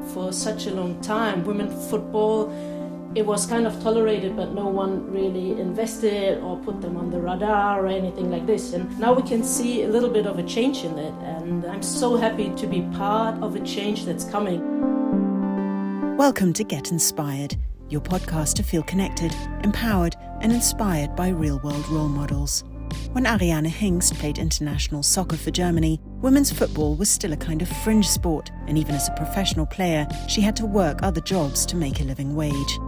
For such a long time, women's football, it was kind of tolerated, but no one really invested or put them on the radar or anything like this. And now we can see a little bit of a change in it. And I'm so happy to be part of a change that's coming. Welcome to Get Inspired, your podcast to feel connected, empowered and inspired by real-world role models. When Ariane Hingst played international soccer for Germany, women's football was still a kind of fringe sport, and even as a professional player, she had to work other jobs to make a living wage.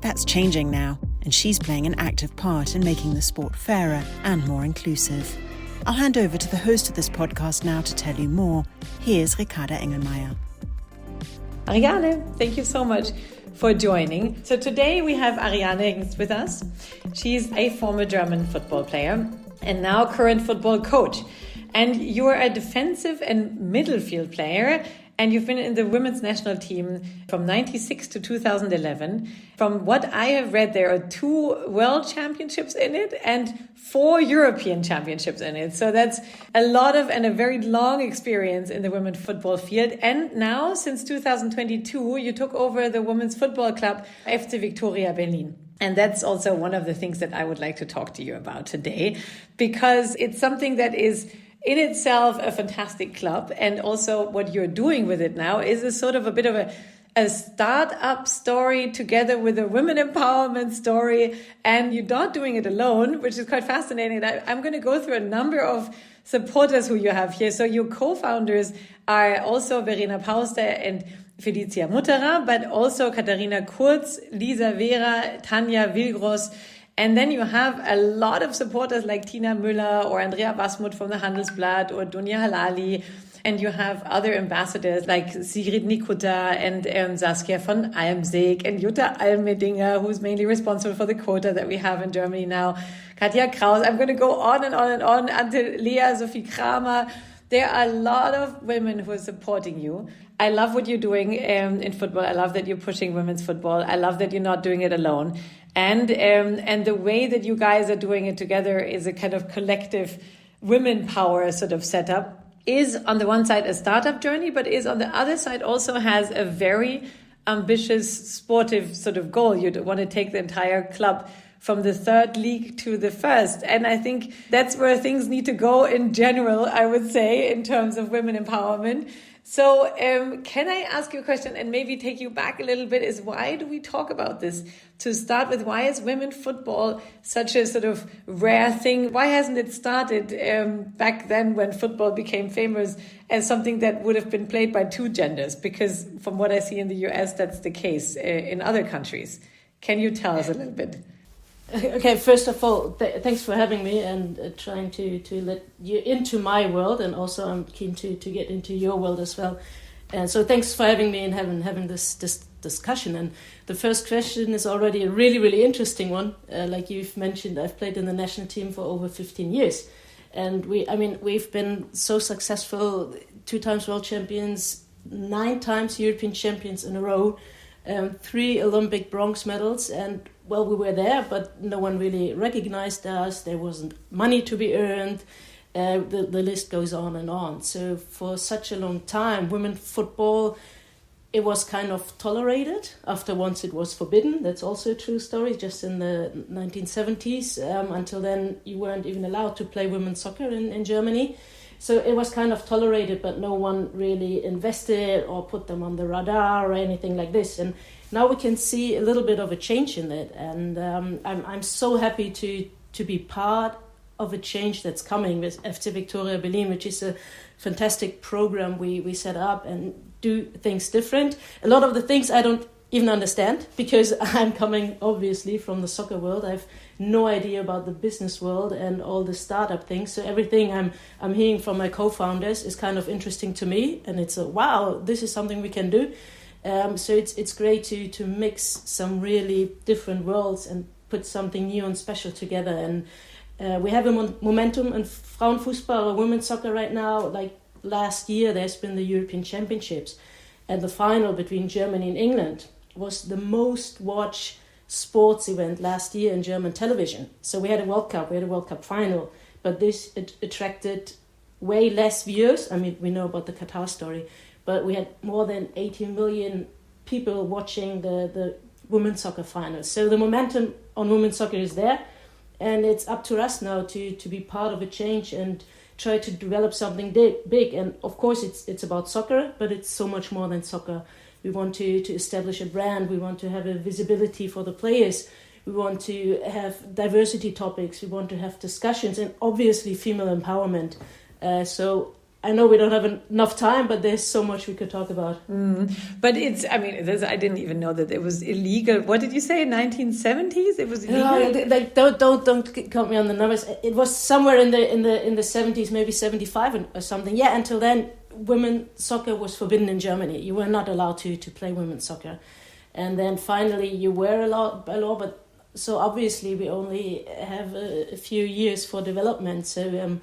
That's changing now, and she's playing an active part in making the sport fairer and more inclusive. I'll hand over to the host of this podcast now to tell you more. Here's Ricarda Engelmeier. Ariane, thank you so much for joining. So today we have Ariane Hingst with us. She's a former German football player and now current football coach. And you're a defensive and midfield player, and you've been in the women's national team from 96 to 2011. From what I have read, there are 2 world championships in it and 4 European championships in it. So that's a lot of and a very long experience in the women's football field. And now, since 2022, you took over the women's football club, FC Viktoria Berlin. And that's also one of the things that I would like to talk to you about today, because it's something that is in itself a fantastic club. And also what you're doing with it now is a sort of a bit of a start-up story together with a women empowerment story. And you're not doing it alone, which is quite fascinating. I'm going to go through a number of supporters who you have here. So your co-founders are also Verena Pauster and Felicia Mutterer, but also Katharina Kurz, Lisa Vera, Tanja Wilgros. And then you have a lot of supporters like Tina Müller or Andrea Wasmuth from the Handelsblatt or Dunja Halali. And you have other ambassadors like Sigrid Nikutta and Saskia von Almsig and Jutta Almedinger, who's mainly responsible for the quota that we have in Germany now. Katja Kraus. I'm going to go on and on and on until Lea Sophie Kramer. There are a lot of women who are supporting you. I love what you're doing in football. I love that you're pushing women's football. I love that you're not doing it alone. And the way that you guys are doing it together is a kind of collective women power sort of setup. Is on the one side a startup journey, but is on the other side also has a very ambitious sportive sort of goal. You want to take the entire club from the 3rd league to the 1st. And I think that's where things need to go in general, I would say, in terms of women empowerment. So can I ask you a question and maybe take you back a little bit, is why do we talk about this? To start with, why is women football such a sort of rare thing? Why hasn't it started back then when football became famous as something that would have been played by 2 genders? Because from what I see in the US, that's the case in other countries. Can you tell us a little bit? Okay, first of all, thanks for having me and trying to let you into my world, and also I'm keen to get into your world as well. And so thanks for having me and having this discussion. And the first question is already a really, really interesting one. Like you've mentioned, I've played in the national team for over 15 years. And we've been so successful, 2 times world champions, 9 times European champions in a row, 3 Olympic bronze medals, and well, we were there, but no one really recognized us. There wasn't money to be earned. The list goes on and on. So for such a long time, women's football, it was kind of tolerated. After once it was forbidden. That's also a true story. Just in the 1970s, until then, you weren't even allowed to play women's soccer in Germany. So it was kind of tolerated, but no one really invested or put them on the radar or anything like this. And now we can see a little bit of a change in it. And I'm so happy to be part of a change that's coming with FC Viktoria Berlin, which is a fantastic program we set up and do things different. A lot of the things I don't even understand, because I'm coming obviously from the soccer world. I've no idea about the business world and all the startup things. So everything I'm hearing from my co-founders is kind of interesting to me, and it's wow, this is something we can do. So it's great to mix some really different worlds and put something new and special together. And we have a momentum in Frauenfußball or women's soccer right now. Like last year, there's been the European Championships, and the final between Germany and England was the most watched sports event last year in German television. So we had a World Cup final, but this attracted way less viewers. I mean, we know about the Qatar story, but we had more than 18 million people watching the women's soccer finals. So the momentum on women's soccer is there, and it's up to us now to be part of a change and try to develop something big. And of course it's about soccer, but it's so much more than soccer. We want to establish a brand. We want to have a visibility for the players. We want to have diversity topics. We want to have discussions, and obviously female empowerment. So I know we don't have enough time, but there's so much we could talk about. But I didn't even know that it was illegal. What did you say? 1970s? It was illegal. Don't count me on the numbers. It was somewhere in the 70s, maybe 75 or something. Yeah, until then, women's soccer was forbidden in Germany. You were not allowed to play women's soccer, and then finally you were allowed by law. But so obviously we only have a few years for development. So.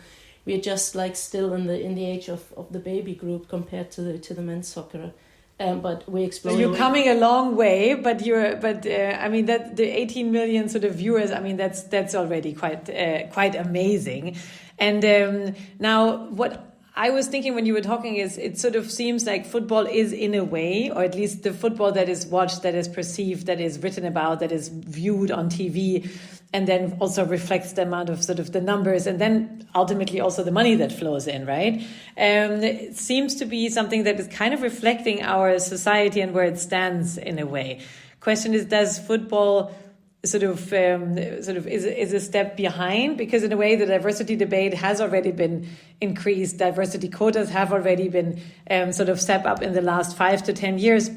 We're just like still in the age of the baby group compared to the men's soccer, but we're exploring. So you're coming a long way, but that the 18 million sort of viewers. I mean, that's already quite amazing. And now what I was thinking when you were talking is it sort of seems like football is in a way, or at least the football that is watched, that is perceived, that is written about, that is viewed on TV, and then also reflects the amount of sort of the numbers, and then ultimately also the money that flows in, right? It seems to be something that is kind of reflecting our society and where it stands in a way. Question is, does football sort of is a step behind? Because in a way the diversity debate has already been increased. Diversity quotas have already been sort of step up in the last 5 to 10 years.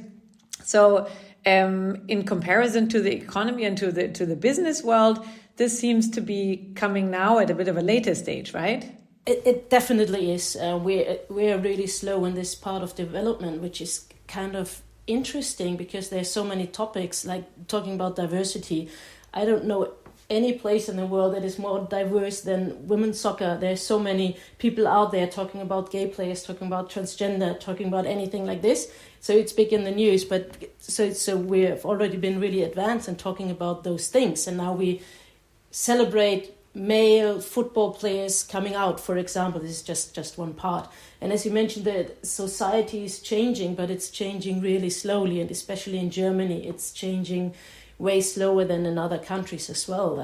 So in comparison to the economy and to the business world, this seems to be coming now at a bit of a later stage, right? It definitely is. We're really slow in this part of development, which is kind of interesting because there's so many topics, like talking about diversity. I don't know any place in the world that is more diverse than women's soccer. There's so many people out there talking about gay players, talking about transgender, talking about anything like this. So it's big in the news, but so we've already been really advanced in talking about those things, and now we celebrate male football players coming out, for example. This is just one part. And as you mentioned, the society is changing, but it's changing really slowly, and especially in Germany, it's changing way slower than in other countries as well.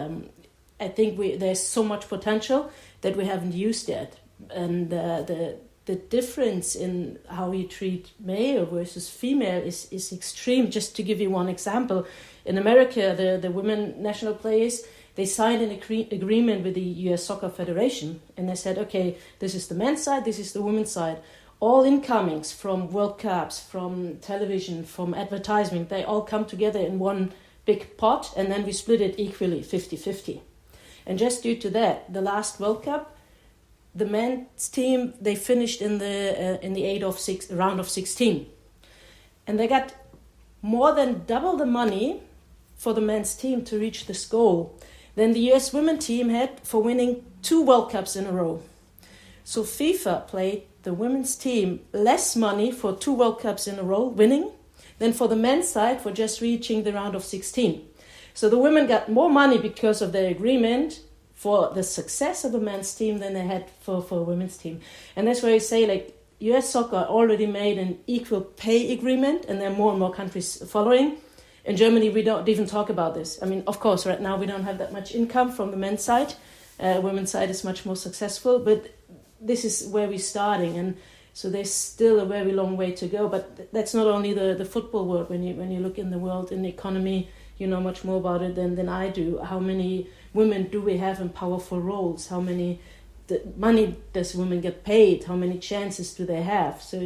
I think there's so much potential that we haven't used yet, and the difference in how we treat male versus female is extreme. Just to give you one example, in America, the women national players, they signed an agreement with the US Soccer Federation, and they said, okay, this is the men's side, this is the women's side. All incomings from World Cups, from television, from advertising, they all come together in one big pot, and then we split it equally, 50-50. And just due to that, the last World Cup, the men's team, they finished in the round of 16. And they got more than double the money for the men's team to reach this goal than the US women's team had for winning 2 World Cups in a row. So FIFA played the women's team less money for 2 World Cups in a row winning than for the men's side for just reaching the round of 16. So the women got more money because of their agreement for the success of the men's team than they had for a women's team. And that's why I say, like, US soccer already made an equal pay agreement, and there are more and more countries following. In Germany, we don't even talk about this. I mean, of course, right now we don't have that much income from the men's side. Women's side is much more successful, but this is where we're starting, and so there's still a very long way to go. But that's not only the football world. When you look in the world, in the economy, you know much more about it than I do. How many women do we have in powerful roles? How many money does women get paid? How many chances do they have? So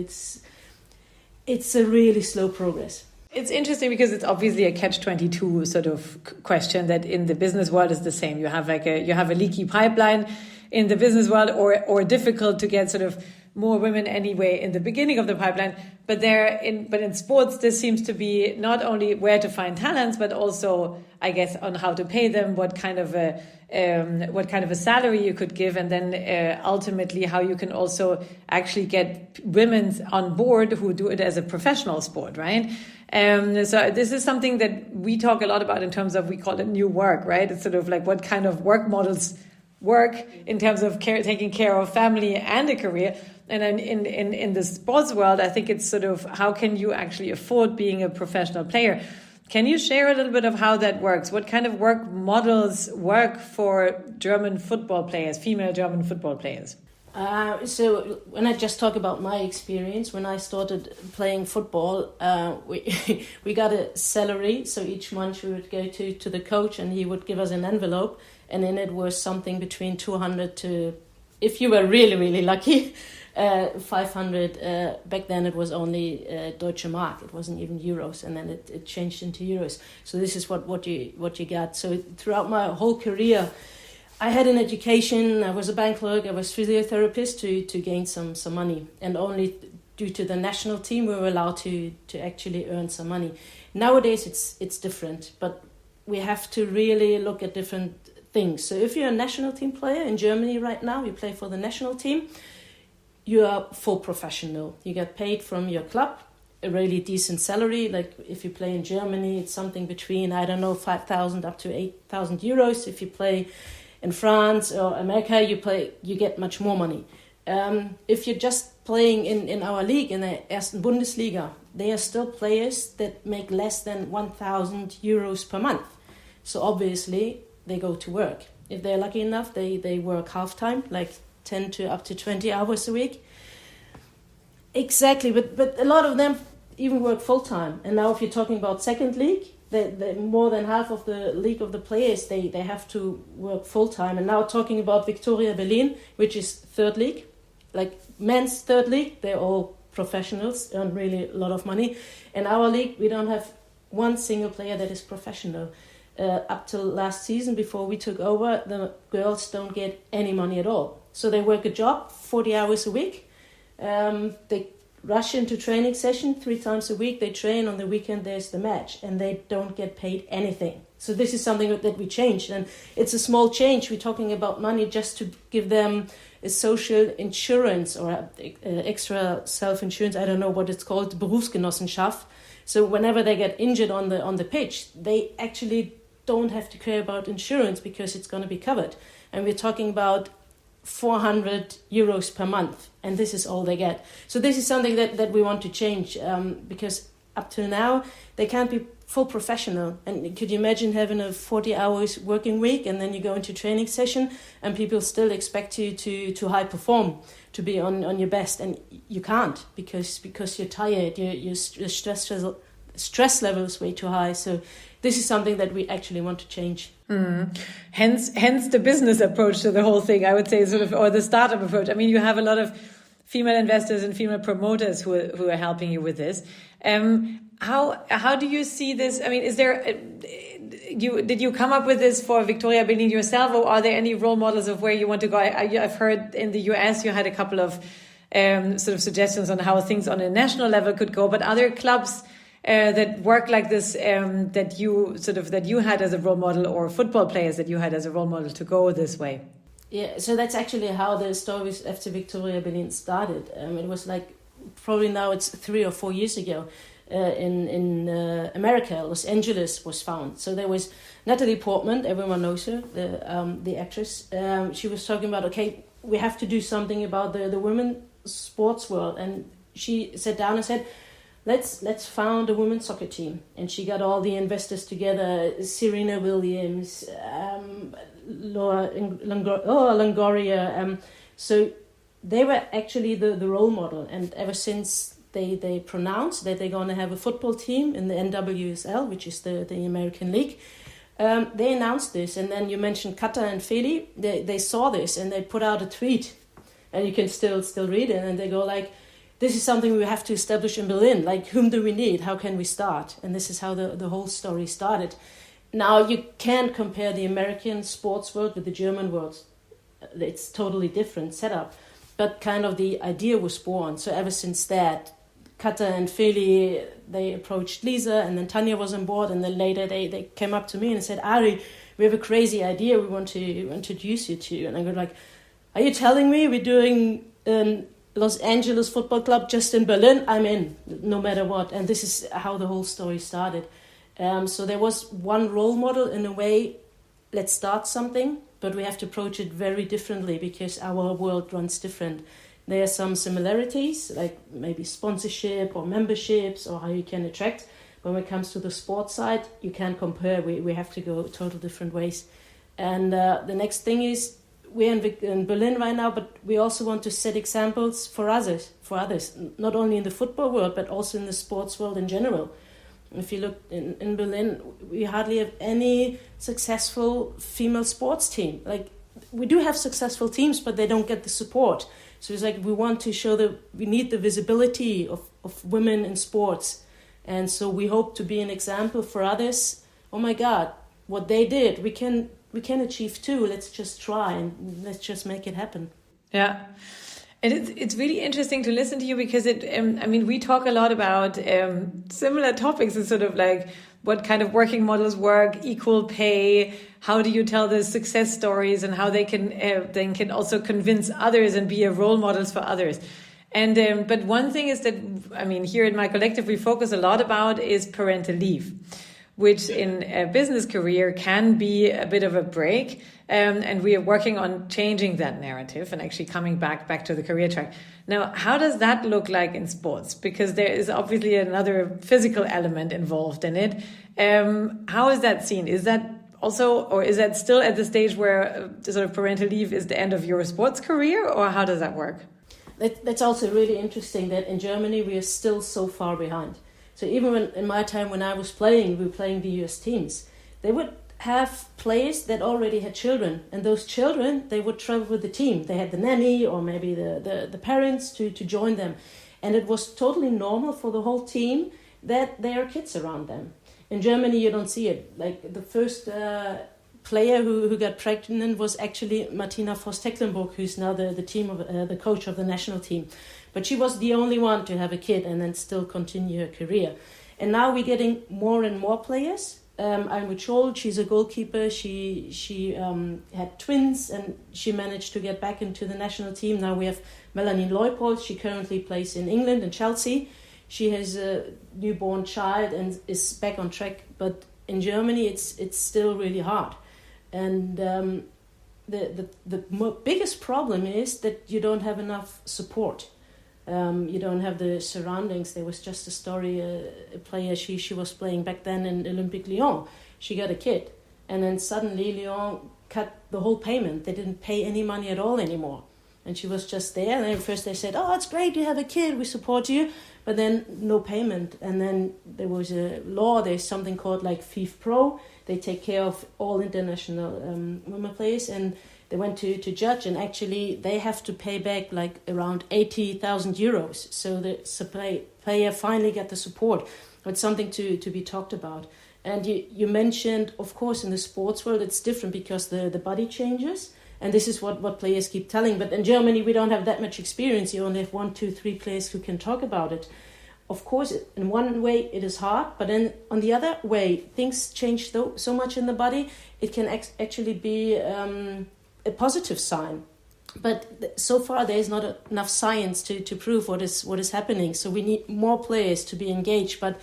it's a really slow progress. It's interesting because it's obviously a catch-22 sort of question that in the business world is the same. You have a leaky pipeline in the business world, or difficult to get sort of more women anyway in the beginning of the pipeline. But in sports, this seems to be not only where to find talents, but also, I guess, on how to pay them, what kind of a salary you could give, and then ultimately how you can also actually get women on board who do it as a professional sport, right? So this is something that we talk a lot about in terms of, we call it new work, right? It's sort of like what kind of work models work in terms of taking care of family and a career. And then in the sports world, I think it's sort of how can you actually afford being a professional player? Can you share a little bit of how that works? What kind of work models work for German football players, female German football players? So when I just talk about my experience, when I started playing football, we got a salary. So each month we would go to the coach and he would give us an envelope. And in it was something between 200 to, if you were really, really lucky, 500. Back then it was only Deutsche Mark. It wasn't even euros. And then it changed into euros. So this is what you got. So throughout my whole career, I had an education, I was a bank clerk, I was physiotherapist to gain some money. And only due to the national team we were allowed to actually earn some money. Nowadays it's different, but we have to really look at different things. So if you're a national team player in Germany right now, you play for the national team, you are full professional. You get paid from your club, a really decent salary. Like if you play in Germany, it's something between, 5,000 up to 8,000 euros. If you play in France or America, you get much more money. If you're just playing in our league, in the Ersten Bundesliga, they are still players that make less than 1,000 euros per month. So obviously they go to work. If they're lucky enough, they work half-time, like 10 to up to 20 hours a week. Exactly, but a lot of them even work full-time. And now if you're talking about second league, the more than half of the league of the players, they have to work full-time. And now talking about Viktoria Berlin, which is third league, like men's third league, they're all professionals, earn really a lot of money. In our league, we don't have one single player that is professional. Up till last season, before we took over, the girls don't get any money at all. So they work a job, 40 hours a week. They rush into training session 3 times a week. They train, on the weekend there's the match, and they don't get paid anything. So this is something that we changed, and it's a small change. We're talking about money just to give them a social insurance or extra self-insurance. I don't know what it's called, Berufsgenossenschaft. So whenever they get injured on the pitch, they actually don't have to care about insurance because it's going to be covered. And we're talking about 400 euros per month, and this is all they get. So this is something that we want to change, because up till now they can't be full professional. And could you imagine having a 40 hours working week and then you go into training session and people still expect you to high perform, to be on your best, and you can't because you're tired, your stress level is way too high. So this is something that we actually want to change. Hence the business approach to the whole thing, I would say, sort of, or the startup approach. I mean, you have a lot of female investors and female promoters who are helping you with this. How do you see this? I mean, is there did you come up with this for Viktoria Berlin yourself, or are there any role models of where you want to go? I've heard in the US you had a couple of sort of suggestions on how things on a national level could go, but other clubs that work like this, that you had as a role model, or football players that you had as a role model to go this way? Yeah, so that's actually how the story with FC Viktoria Berlin started. It was like, probably now it's 3 or 4 years ago, in America, Los Angeles was found. So there was Natalie Portman, everyone knows her, the actress. She was talking about, okay, we have to do something about the women's sports world. And she sat down and said, let's found a women's soccer team. And she got all the investors together, Serena Williams, Laura Longoria. So they were actually the role model. And ever since they pronounced that they're going to have a football team in the NWSL, which is the American League, they announced this. And then you mentioned Kata and Feli. They saw this and they put out a tweet. And you can still read it. And they go like, this is something we have to establish in Berlin. Like, whom do we need? How can we start? And this is how the whole story started. Now, you can't compare the American sports world with the German world. It's totally different setup. But kind of the idea was born. So ever since that, Kata and Feli, they approached Lisa, and then Tanya was on board. And then later they came up to me and said, Ari, we have a crazy idea we want to introduce you to. And I go like, are you telling me we're doing Los Angeles Football Club just in Berlin? I'm in, no matter what. And this is how the whole story started. So there was one role model in a way, let's start something. but we have to approach it very differently because our world runs different. There are some similarities, like maybe sponsorship or memberships or how you can attract. When it comes to the sports side, you can't compare. We have to go total different ways. And the next thing is, we're in Berlin right now, but we also want to set examples for others, not only in the football world, but also in the sports world in general. If you look in Berlin, we hardly have any successful female sports team. Like, we do have successful teams, but they don't get the support. So it's like we want to show that we need the visibility of women in sports. And so we hope to be an example for others. Oh my God, what they did, we can achieve too. Let's just try and let's just make it happen. Yeah. And it's really interesting to listen to you because we talk a lot about similar topics. It's sort of like what kind of working models work, equal pay, how do you tell the success stories, and how they can also convince others and be a role models for others. And but one thing is that, here in my collective, we focus a lot about is parental leave, which in a business career can be a bit of a break. And we are working on changing that narrative and actually coming back to the career track. Now, how does that look like in sports? Because there is obviously another physical element involved in it. How is that seen? Is that also, or is that still at the stage where sort of parental leave is the end of your sports career, or how does that work? That's also really interesting that in Germany we are still so far behind. So even in my time when I was playing, we were playing the US teams. They would have players that already had children, and those children, they would travel with the team. They had the nanny or maybe the parents to join them. And it was totally normal for the whole team that there are kids around them. In Germany, you don't see it. Like the first player who got pregnant was actually Martina Voss-Tecklenburg, who's now the coach of the national team. But she was the only one to have a kid and then still continue her career. And now we're getting more and more players. I'm with Scholl, she's a goalkeeper. She had twins and she managed to get back into the national team. Now we have Melanie Leupold. She currently plays in England and Chelsea. She has a newborn child and is back on track. But in Germany, it's still really hard. And the biggest problem is that you don't have enough support. You don't have the surroundings. There was just a story, a player, she was playing back then in Olympique Lyon. She got a kid. And then suddenly Lyon cut the whole payment. They didn't pay any money at all anymore. And she was just there. And then first they said, oh, it's great, you have a kid, we support you. But then no payment. And then there was a law, there's something called like FIF Pro. They take care of all international women players. And they went to judge, and actually they have to pay back like around 80,000 euros. So the player finally got the support. It's something to be talked about. And you mentioned, of course, in the sports world, it's different because the body changes. And this is what players keep telling. But in Germany, we don't have that much experience. You only have 1, 2, 3 players who can talk about it. Of course, in one way, it is hard. But then on the other way, things change so much in the body. It can actually be a positive sign. But so far, there is not enough science to prove what is happening. So we need more players to be engaged. But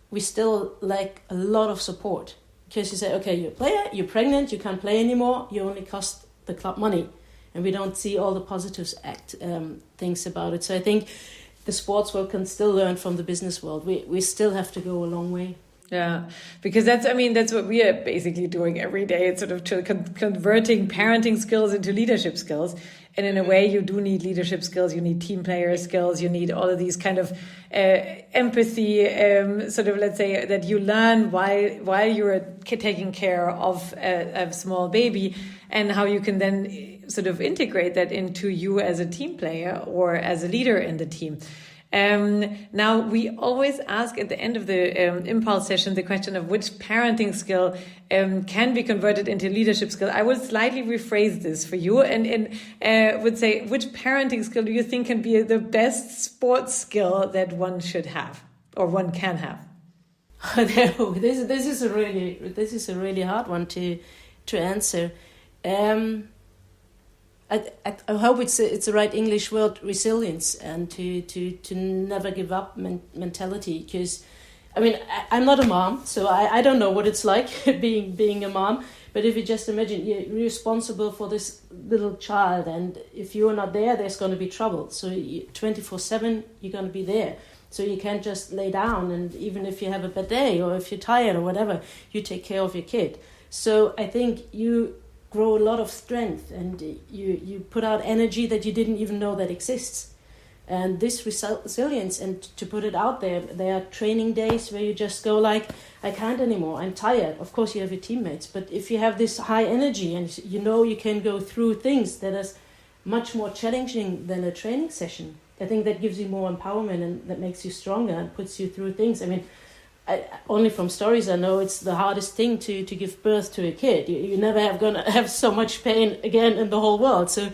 we still lack a lot of support. Because you say, okay, you're a player, you're pregnant, you can't play anymore, you only cost the club money. And we don't see all the positive things about it. So I think the sports world can still learn from the business world. We still have to go a long way. Yeah, because that's what we are basically doing every day. It's sort of converting parenting skills into leadership skills. And in a way, you do need leadership skills. You need team player skills. You need all of these kind of empathy, let's say, that you learn while you're taking care of a small baby, and how you can then sort of integrate that into you as a team player or as a leader in the team. Now, we always ask at the end of the Impulse session the question of which parenting skill can be converted into leadership skill. I will slightly rephrase this for you and would say, which parenting skill do you think can be the best sports skill that one should have or one can have? This is a really hard one to answer. I hope it's the right English word, resilience, and to never give up mentality. Because, I'm not a mom, so I don't know what it's like being a mom. But if you just imagine you're responsible for this little child, and if you're not there, there's going to be trouble. So 24/7, you're going to be there. So you can't just lay down, and even if you have a bad day or if you're tired or whatever, you take care of your kid. So I think you grow a lot of strength, and you put out energy that you didn't even know that exists. And this resilience, and to put it out there are training days where you just go like, I can't anymore, I'm tired. Of course you have your teammates, but if you have this high energy and you know you can go through things that is much more challenging than a training session, I think that gives you more empowerment, and that makes you stronger and puts you through things. I mean, only from stories I know it's the hardest thing to give birth to a kid. You never gonna have so much pain again in the whole world. So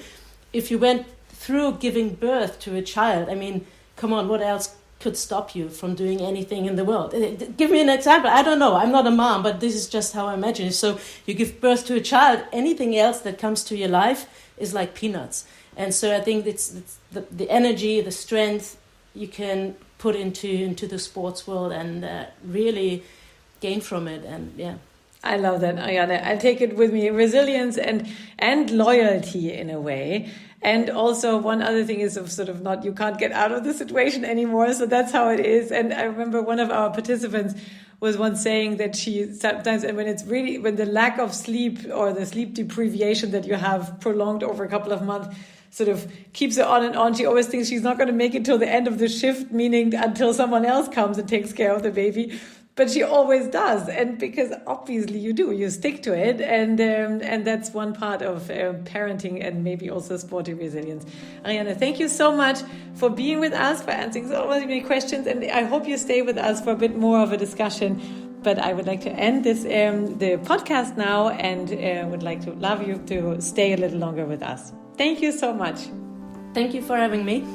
if you went through giving birth to a child, I mean, come on, what else could stop you from doing anything in the world? Give me an example. I don't know. I'm not a mom, but this is just how I imagine it. So you give birth to a child, anything else that comes to your life is like peanuts. And so I think it's the energy, the strength you can put into the sports world and really gain from it. And yeah. I love that, Ariane. I take it with me. Resilience and loyalty in a way. And also one other thing is of sort of not, you can't get out of the situation anymore. So that's how it is. And I remember one of our participants was once saying that she sometimes, and when the lack of sleep or the sleep deprivation that you have prolonged over a couple of months sort of keeps her on and on, she always thinks she's not going to make it till the end of the shift, meaning until someone else comes and takes care of the baby. But she always does, and because obviously you stick to it, and that's one part of parenting and maybe also sporty resilience. Ariane, thank you so much for being with us, for answering so many questions, and I hope you stay with us for a bit more of a discussion. But I would like to end this the podcast now, and would like to love you to stay a little longer with us. Thank you so much. Thank you for having me.